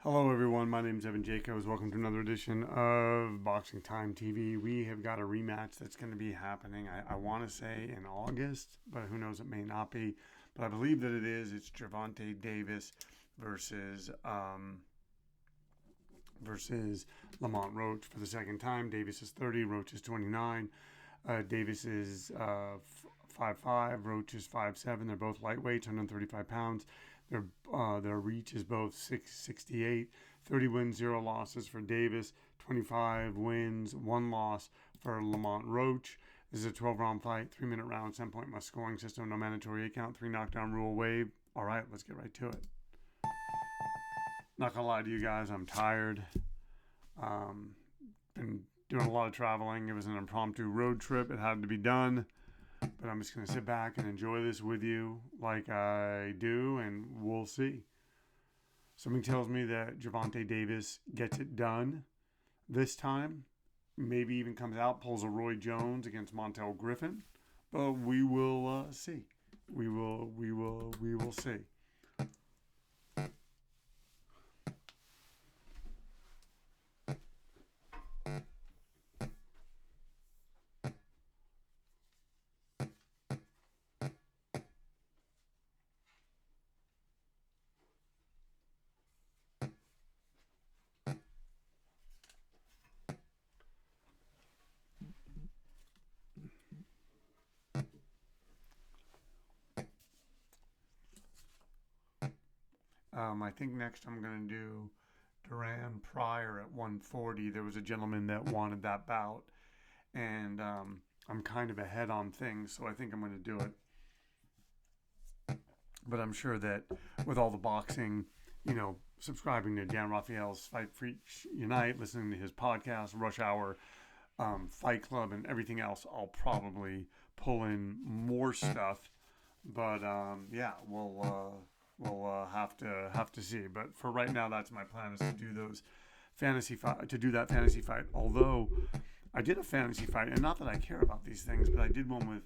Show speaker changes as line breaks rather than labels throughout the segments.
Hello, everyone. My name is Evan Jacobs. Welcome to another edition of Boxing Time TV. We have got a rematch that's going to be happening, I want to say, in August, but who knows, it may not be. But I believe that it is. It's Gervonta Davis versus Lamont Roach for the second time. Davis is 30, Roach is 29. Davis is 5'5", Roach is 5'7". They're both lightweights, 135 pounds. Their reach is both 668. 30 wins, 0 losses for Davis. 25 wins, 1 loss for Lamont Roach. This is a 12-round fight, 3-minute round, 7-point must scoring system, no mandatory 8-count, 3 knockdown rule waived. All right, let's get right to it. Not gonna lie to you guys, I'm tired. Been doing a lot of traveling. It was an impromptu road trip. It had to be done. But I'm just going to sit back and enjoy this with you like I do, and we'll see. Something tells me that Gervonta Davis gets it done this time. Maybe even comes out, pulls a Roy Jones against Montel Griffin. But we will see. We will see. I think next I'm going to do Duran Pryor at 140. There was a gentleman that wanted that bout, and I'm kind of ahead on things, so I think I'm going to do it. But I'm sure that with all the boxing, subscribing to Dan Raphael's Fight Freaks Unite, listening to his podcast, Rush Hour, Fight Club, and everything else, I'll probably pull in more stuff. But we'll have to see. But for right now, that's my plan, is to do that fantasy fight. Although I did a fantasy fight, and not that I care about these things, but I did one with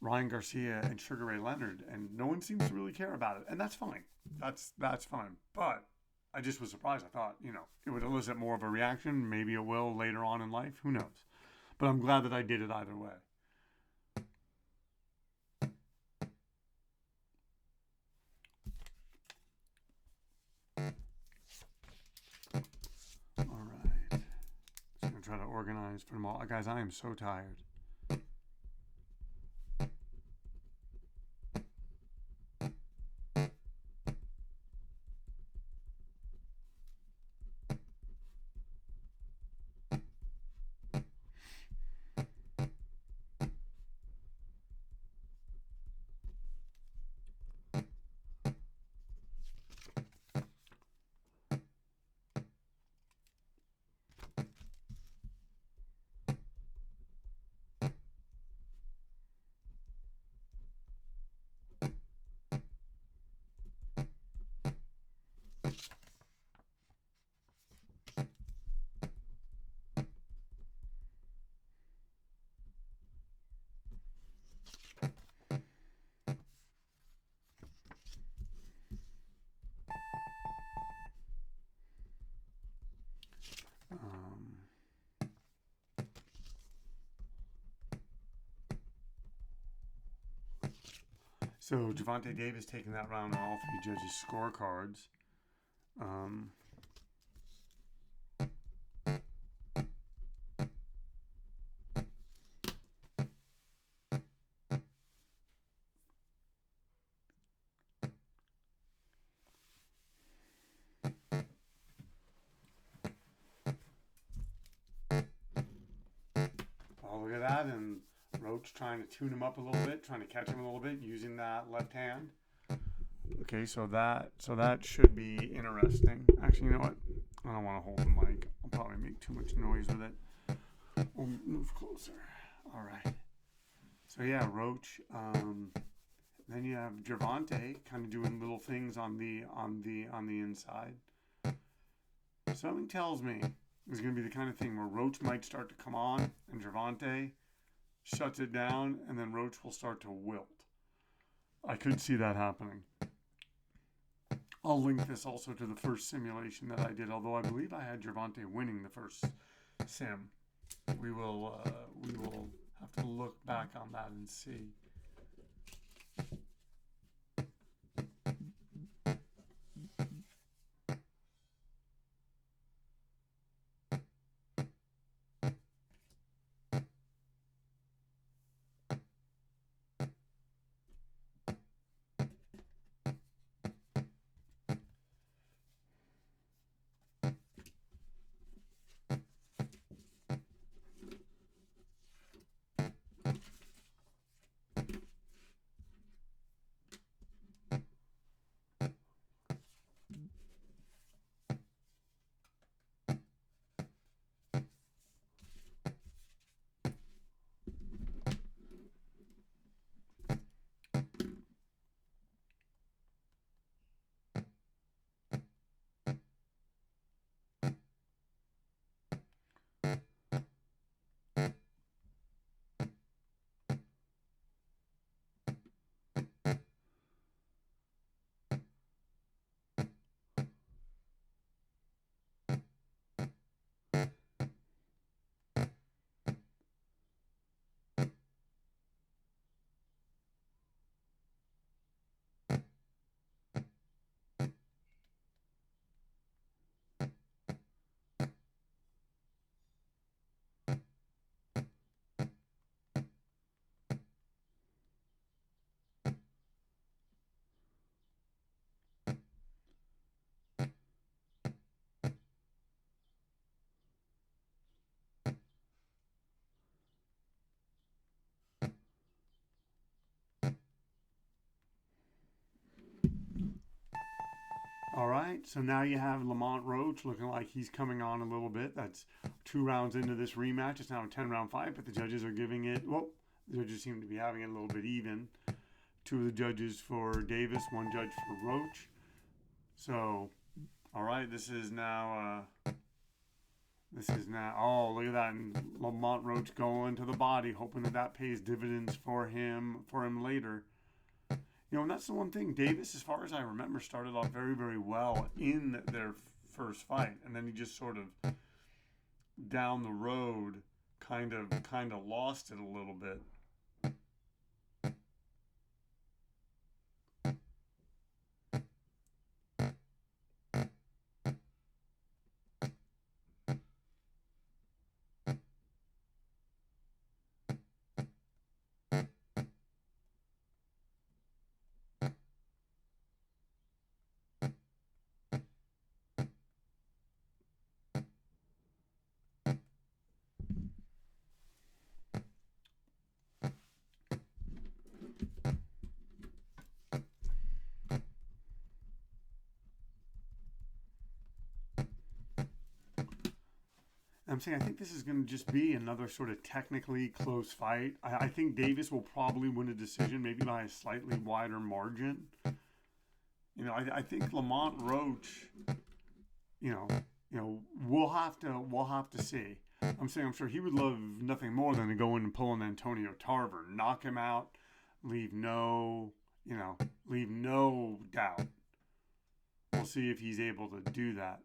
Ryan Garcia and Sugar Ray Leonard, and no one seems to really care about it, and that's fine. That's fine. But I just was surprised. I thought, it would elicit more of a reaction. Maybe it will later on in life. Who knows? But I'm glad that I did it either way. All right. Just going to try to organize for them all. Guys, I am so tired. So Gervonta Davis taking that round on all 3 judges' scorecards. Oh, look at that. And Roach trying to tune him up a little bit, trying to catch him a little bit using that left hand. Okay, so that should be interesting. Actually, you know what? I don't want to hold the mic. I'll probably make too much noise with it. We'll move closer. All right. So yeah, Roach. Then you have Gervonta kind of doing little things on the inside. Something tells me it's going to be the kind of thing where Roach might start to come on, and Gervonta shuts it down, and then Roach will start to wilt. I could see that happening. I'll link this also to the first simulation that I did, although I believe I had Gervonta winning the first sim. We will have to look back on that and see. All right, so now you have Lamont Roach looking like he's coming on a little bit. That's 2 rounds into this rematch. It's now a 10-round fight, but the judges are giving it, well, the judges seem to be having it a little bit even. 2 of the judges for Davis, 1 judge for Roach. So, all right, this is now, oh, look at that. And Lamont Roach going to the body, hoping that that pays dividends for him later. You know, and that's the one thing. Davis, as far as I remember, started off very, very well in their first fight, and then he just sort of down the road kind of lost it a little bit. I'm saying I think this is going to just be another sort of technically close fight. I think Davis will probably win a decision, maybe by a slightly wider margin. You know, I think Lamont Roach, you know, we'll have to see. I'm saying I'm sure he would love nothing more than to go in and pull an Antonio Tarver, knock him out, leave no doubt. We'll see if he's able to do that.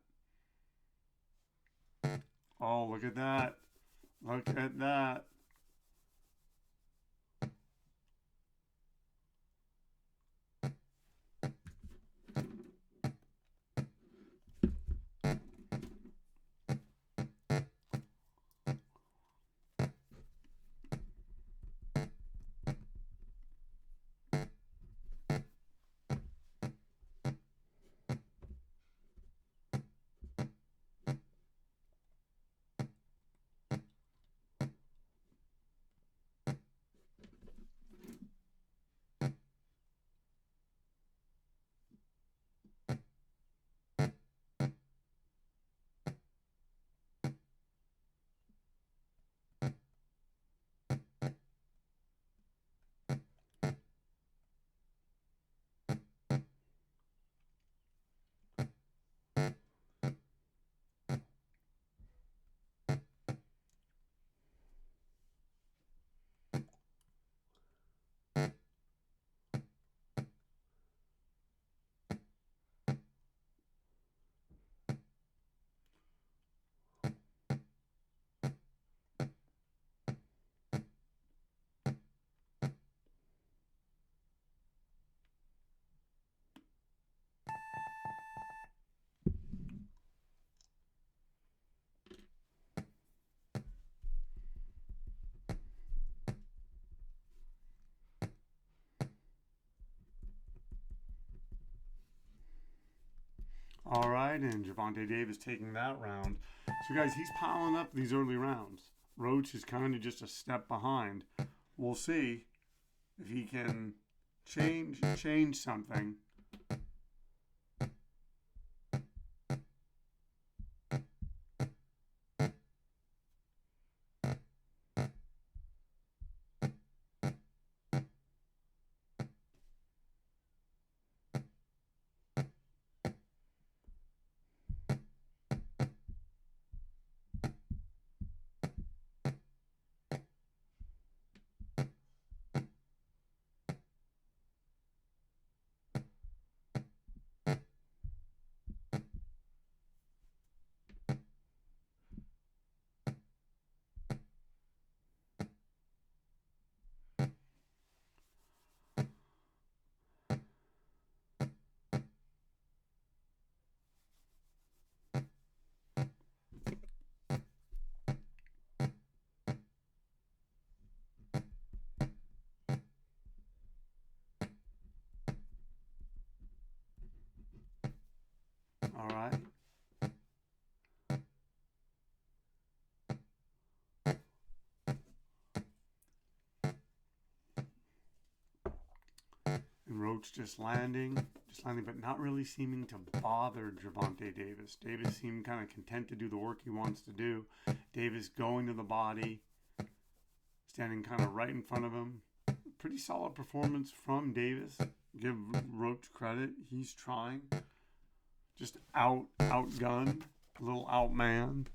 Oh, look at that. Look at that. side, and Gervonta Davis taking that round. So, guys, he's piling up these early rounds. Roach is kind of just a step behind. We'll see if he can change something. All right. And Roach just landing, but not really seeming to bother Gervonta Davis. Davis seemed kind of content to do the work he wants to do. Davis going to the body, standing kind of right in front of him. Pretty solid performance from Davis. Give Roach credit. He's trying. Just outgunned, a little outmanned.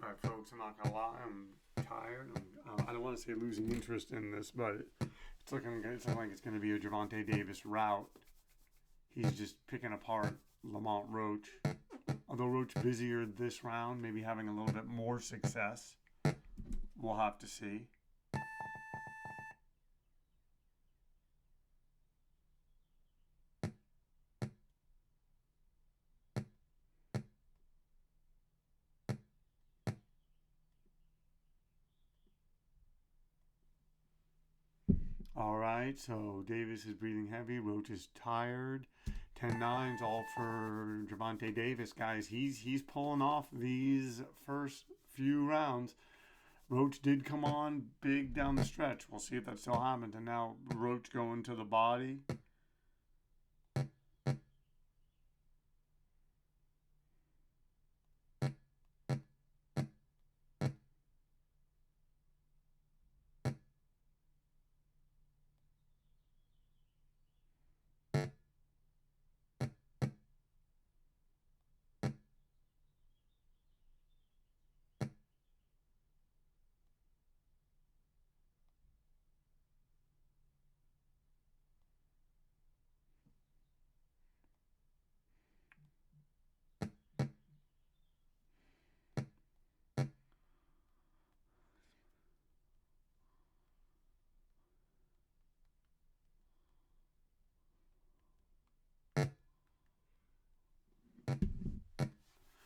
All right, folks, I'm not going to lie. I'm tired. I don't want to say losing interest in this, but it's looking like it's going to be a Gervonta Davis route. He's just picking apart Lamont Roach. Although Roach busier this round, maybe having a little bit more success. We'll have to see. All right, so Davis is breathing heavy. Roach is tired. 10-9's all for Gervonta Davis, guys. He's pulling off these first few rounds. Roach did come on big down the stretch. We'll see if that still happens. And now Roach going to the body.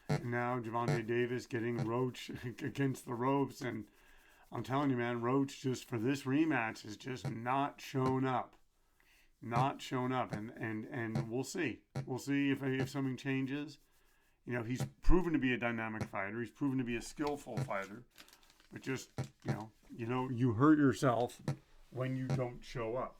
And now Gervonta Davis getting Roach against the ropes. And I'm telling you, man, Roach just for this rematch has just not shown up. Not shown up. And we'll see. We'll see if something changes. You know, he's proven to be a dynamic fighter. He's proven to be a skillful fighter. But just, you hurt yourself when you don't show up.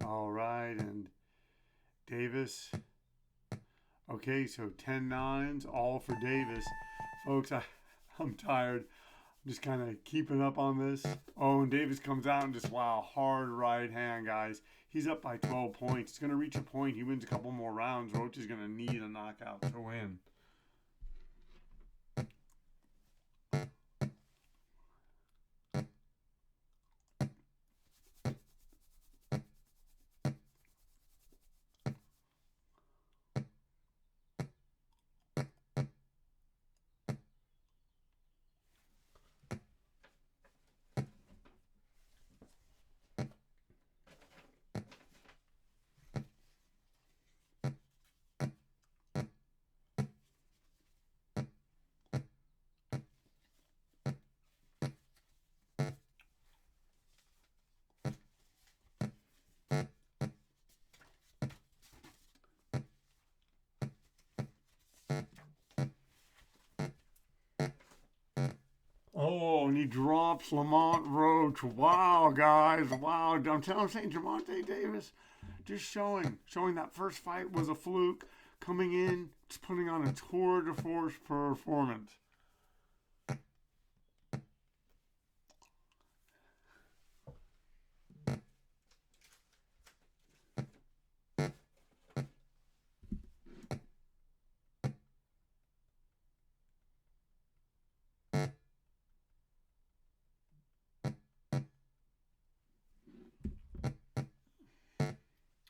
All right, and Davis. Okay, so 10 nines, all for Davis. Folks, I'm tired. I'm just kind of keeping up on this. Oh, and Davis comes out and just, wow, hard right hand, guys. He's up by 12 points. He's going to reach a point. He wins a couple more rounds. Roach is going to need a knockout to win. Oh, and he drops Lamont Roach. Wow, guys. Wow. I'm saying Gervonta Davis just showing that first fight was a fluke. Coming in, just putting on a tour de force performance.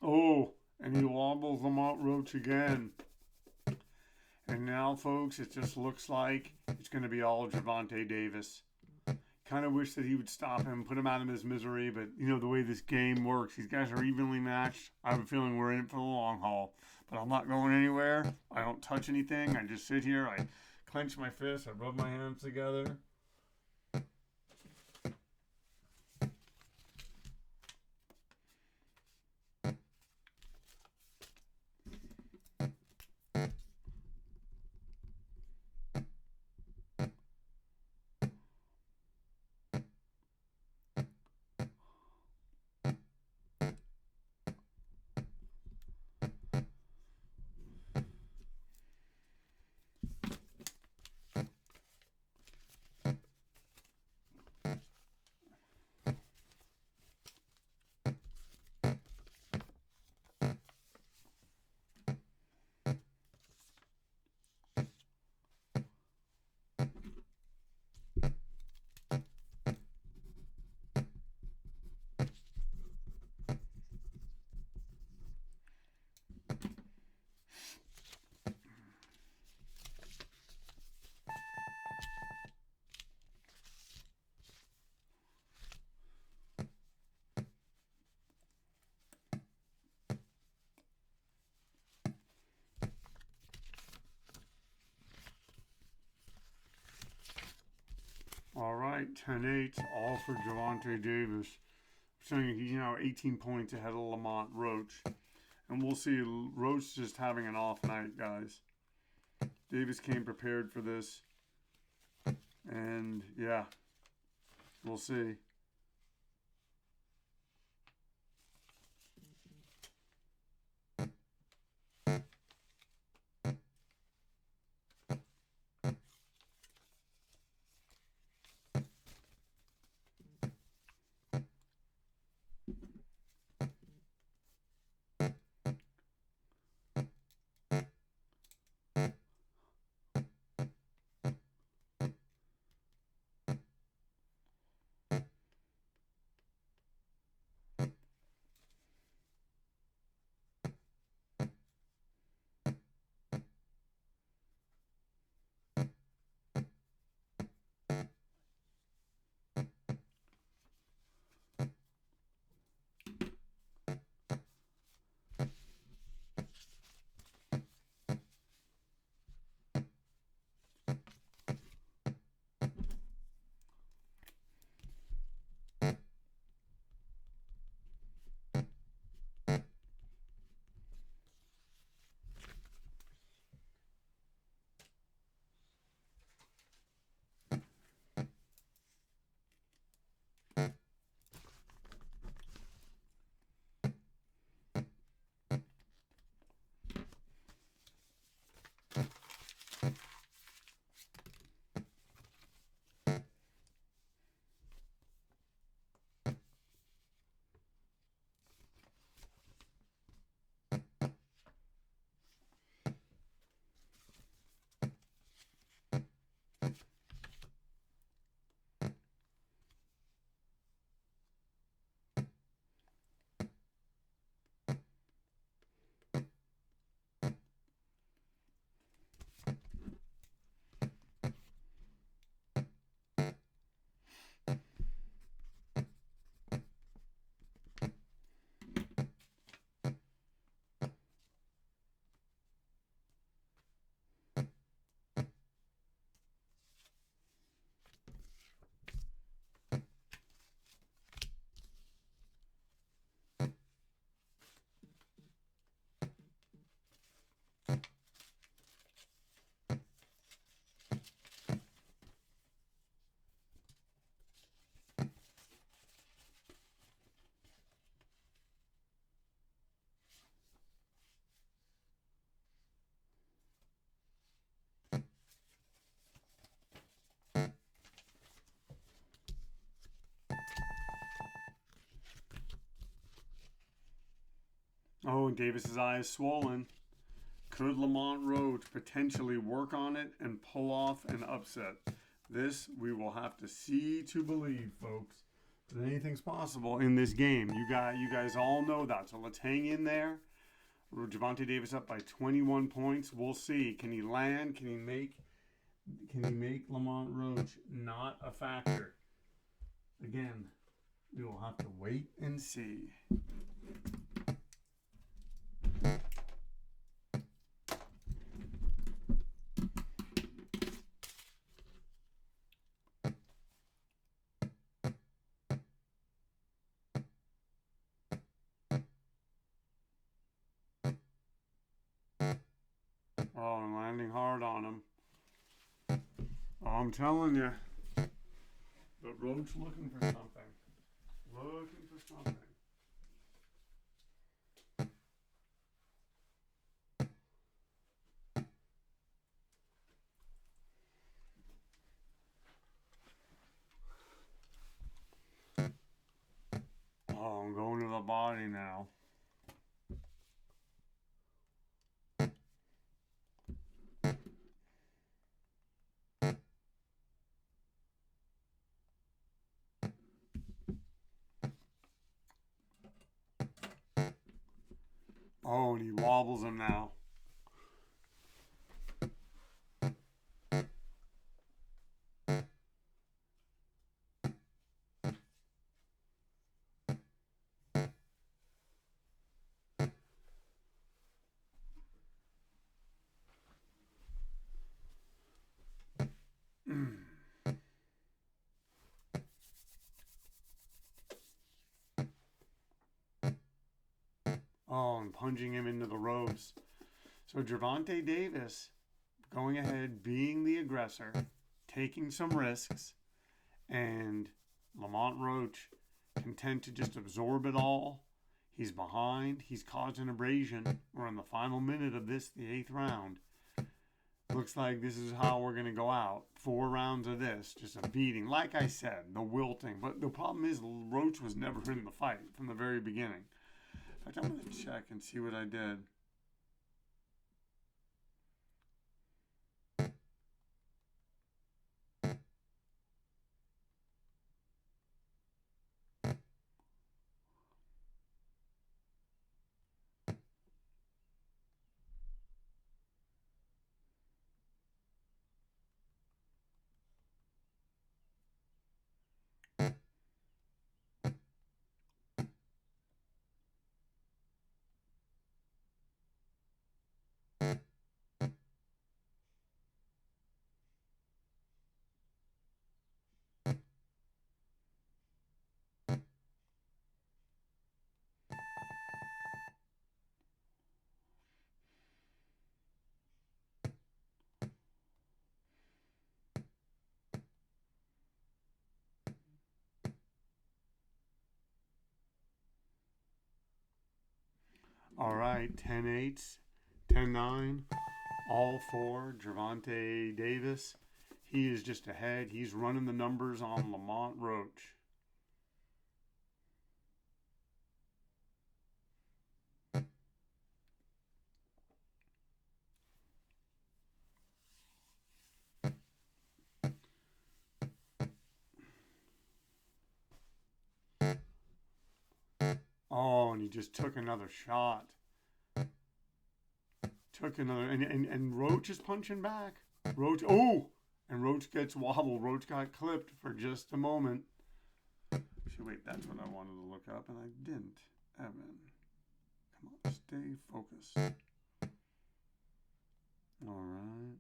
Oh, and he wobbles Lamont Roach again. And now, folks, it just looks like it's going to be all Gervonta Davis. Kind of wish that he would stop him, put him out of his misery, but you know the way this game works, these guys are evenly matched. I have a feeling we're in it for the long haul. But I'm not going anywhere. I don't touch anything. I just sit here. I clench my fists. I rub my hands together. All right, 10-8, all for Gervonta Davis. Saying he's now 18 points ahead of Lamont Roach. And we'll see. Roach just having an off night, guys. Davis came prepared for this. And, yeah, we'll see. Oh, and Davis's eye is swollen. Could Lamont Roach potentially work on it and pull off an upset? This we will have to see to believe, folks. But anything's possible in this game. You guys all know that. So let's hang in there. Gervonta Davis up by 21 points. We'll see. Can he land? Can he make Lamont Roach not a factor? Again, we will have to wait and see. Oh, I'm landing hard on him. Oh, I'm telling you. But Roach looking for something. Looking for something. Oh, I'm going to the body now. Oh, and he wobbles him now. Oh, and plunging him into the ropes. So Gervonta Davis going ahead, being the aggressor, taking some risks, and Lamont Roach content to just absorb it all. He's behind. He's caused an abrasion. We're in the final minute of this, the 8th round. Looks like this is how we're going to go out. 4 rounds of this, just a beating. Like I said, the wilting. But the problem is Roach was never in the fight from the very beginning. In fact, I'm going to check and see what I did. All right, 10-8, 10-9, all for Gervonta Davis. He is just ahead. He's running the numbers on Lamont Roach. Oh, and he just took another shot. Took another, and Roach is punching back. Roach, oh! And Roach gets wobbled. Roach got clipped for just a moment. Actually, wait, that's what I wanted to look up, and I didn't. Evan. Come on, stay focused. All right.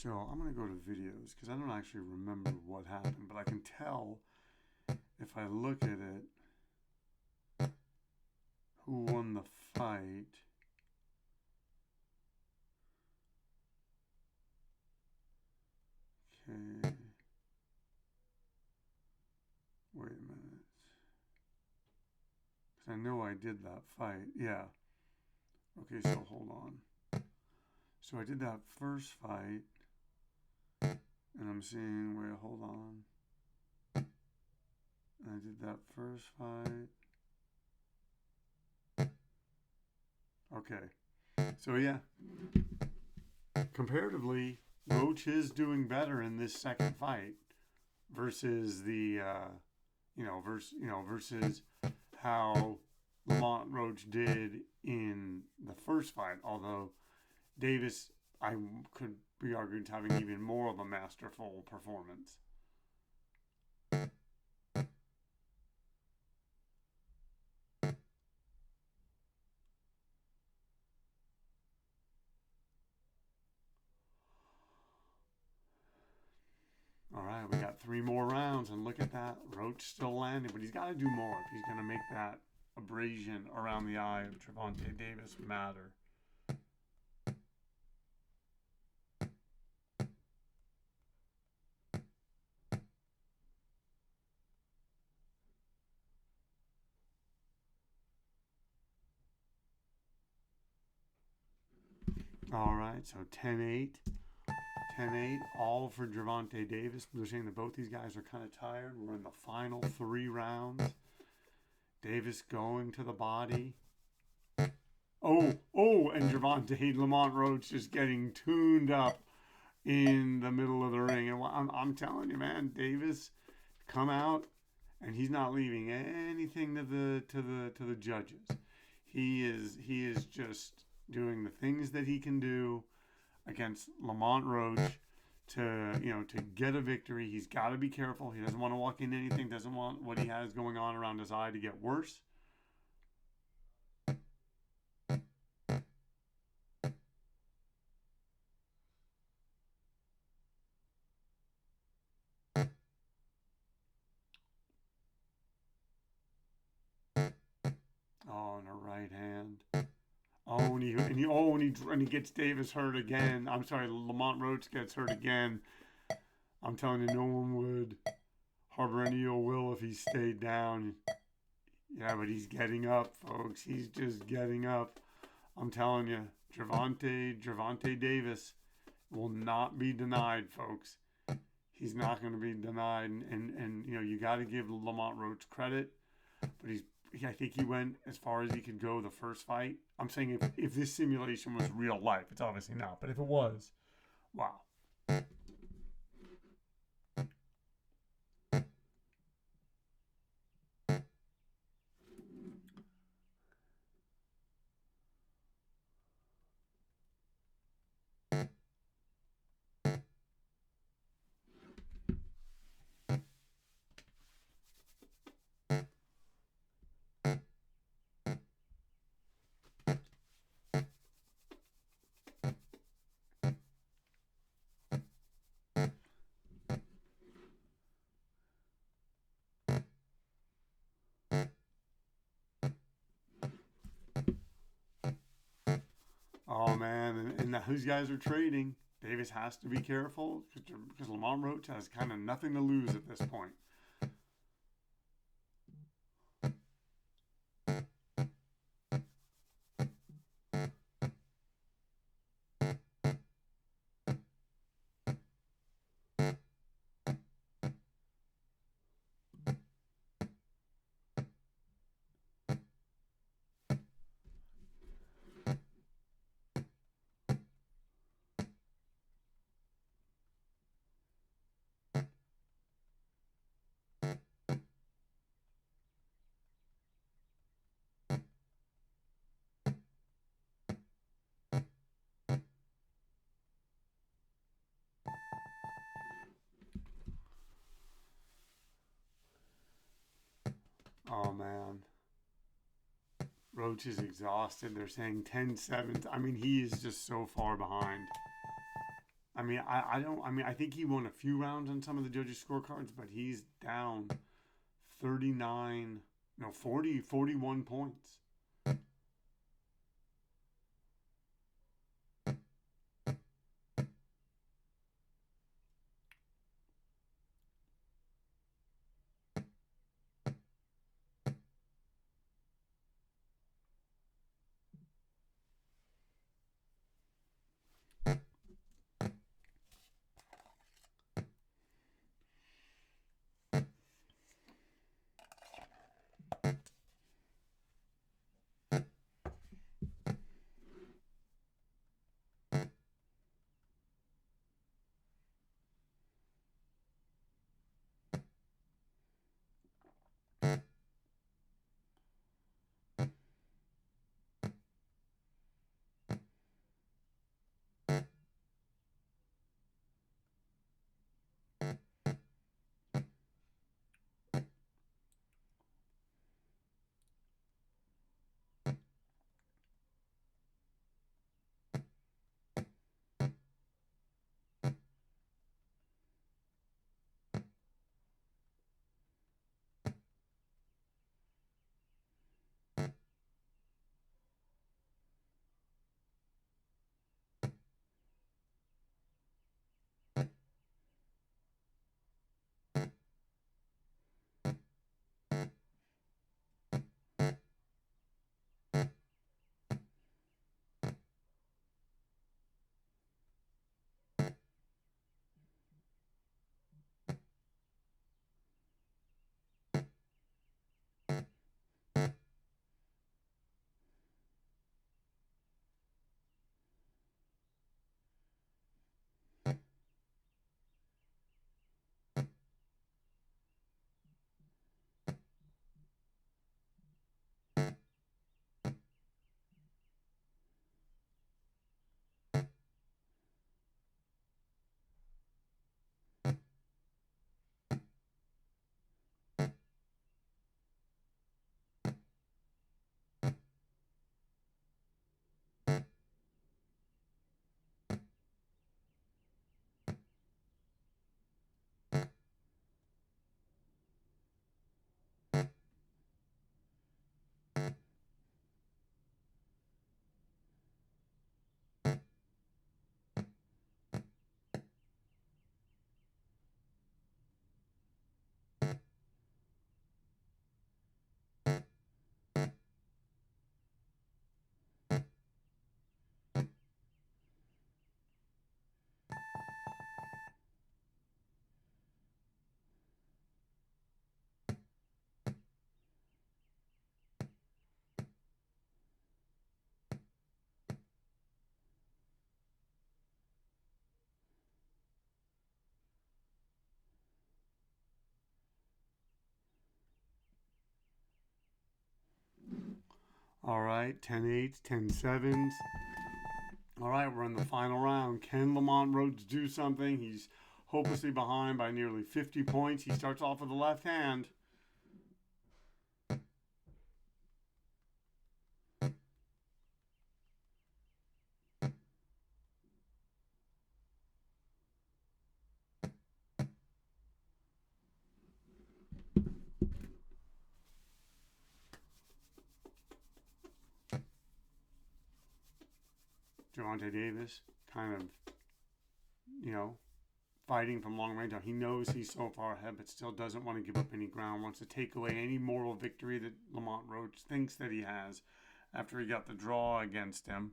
So I'm going to go to videos because I don't actually remember what happened, but I can tell if I look at it who won the fight. Okay. Wait a minute. Because I know I did that fight. Yeah. Okay, so hold on. So I did that first fight. And I'm seeing, wait, hold on. I did that first fight. Okay. So yeah. Comparatively, Roach is doing better in this second fight versus the versus how Lamont Roach did in the first fight. Although Davis, I could be argued having even more of a masterful performance. All right, we got 3 more rounds, and look at that. Roach still landing, but he's got to do more if he's going to make that abrasion around the eye of Gervonta Davis matter. All right, so 10-8. 10-8, all for Gervonta Davis. They're saying that both these guys are kind of tired. We're in the final 3 rounds. Davis going to the body. And Gervonta Lamont Roach just getting tuned up in the middle of the ring. And I'm telling you, man, Davis come out, and he's not leaving anything to the judges. He is just doing the things that he can do against Lamont Roach to get a victory. He's got to be careful. He doesn't want to walk into anything, doesn't want what he has going on around his eye to get worse. Oh, and a right hand. Oh, and he gets Davis hurt again. I'm sorry, Lamont Roach gets hurt again. I'm telling you, no one would harbor any ill will if he stayed down. Yeah, but he's getting up, folks. He's just getting up. I'm telling you, Gervonta Davis will not be denied, folks. He's not going to be denied, and you got to give Lamont Roach credit, but I think he went as far as he could go the first fight. I'm saying if this simulation was real life, it's obviously not, but if it was, wow. Oh man, and those guys are trading. Davis has to be careful because Lamont Roach has kind of nothing to lose at this point. Oh man. Roach is exhausted. They're saying 10-7. I mean, he is just so far behind. I don't. I think he won a few rounds on some of the judges' scorecards, but he's down 39, no, 40, 41 points. All right, 10-8s, 10-7s. All right, we're in the final round. Can Lamont Roach do something? He's hopelessly behind by nearly 50 points. He starts off with the left hand. Gervonta Davis kind of, you know, fighting from long range. He knows he's so far ahead, but still doesn't want to give up any ground, wants to take away any moral victory that Lamont Roach thinks that he has after he got the draw against him.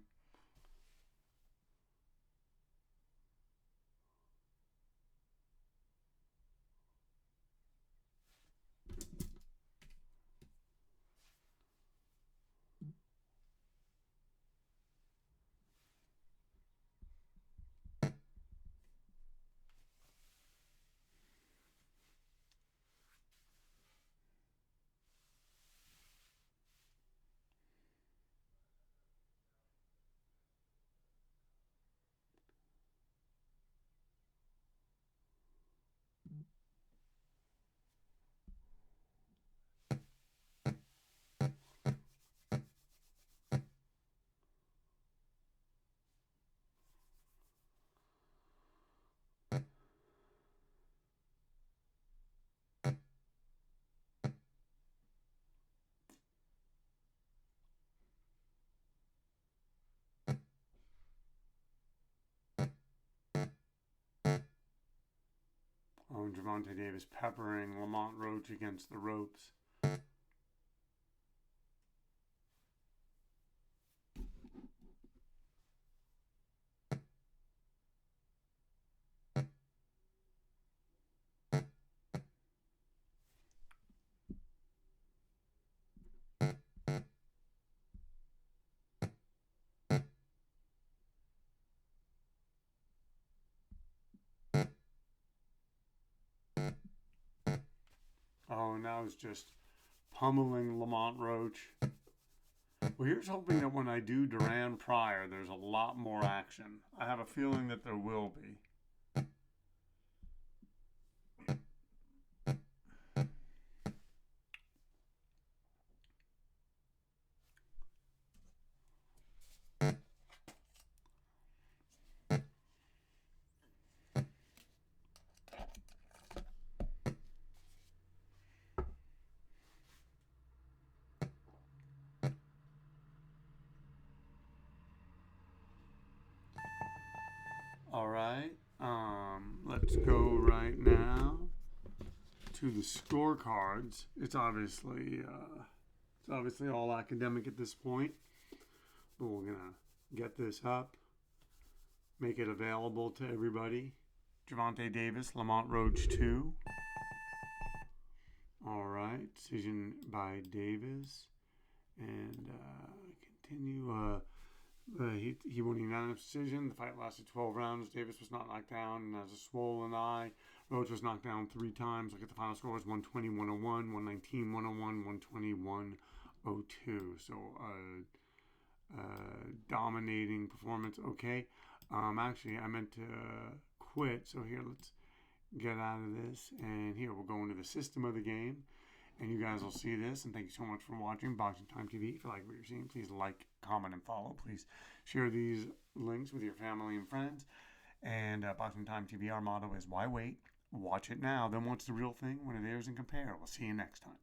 Gervonta Davis peppering Lamont Roach against the ropes. Oh, and now it's just pummeling Lamont Roach. Well, here's hoping that when I do Duran Pryor, there's a lot more action. I have a feeling that there will be. All right, let's go right now to the scorecards. It's obviously all academic at this point, but we're gonna get this up, make it available to everybody. Gervonta Davis, Lamont Roach 2. All right, decision by Davis, and continue. He won a unanimous decision. The fight lasted 12 rounds. Davis was not knocked down and has a swollen eye. Roach was knocked down 3 times. Look at the final scores: 120, 101, 119, 101, 120, 102. So, dominating performance. Okay. Actually, I meant to quit. So here, let's get out of this. And here, we'll go into the system of the game. And you guys will see this. And thank you so much for watching Boxing Time TV. If you like what you're seeing, please like, comment, and follow. Please share these links with your family and friends. And Boxing Time TV, our motto is why wait? Watch it now. Then watch the real thing when it airs and compare. We'll see you next time.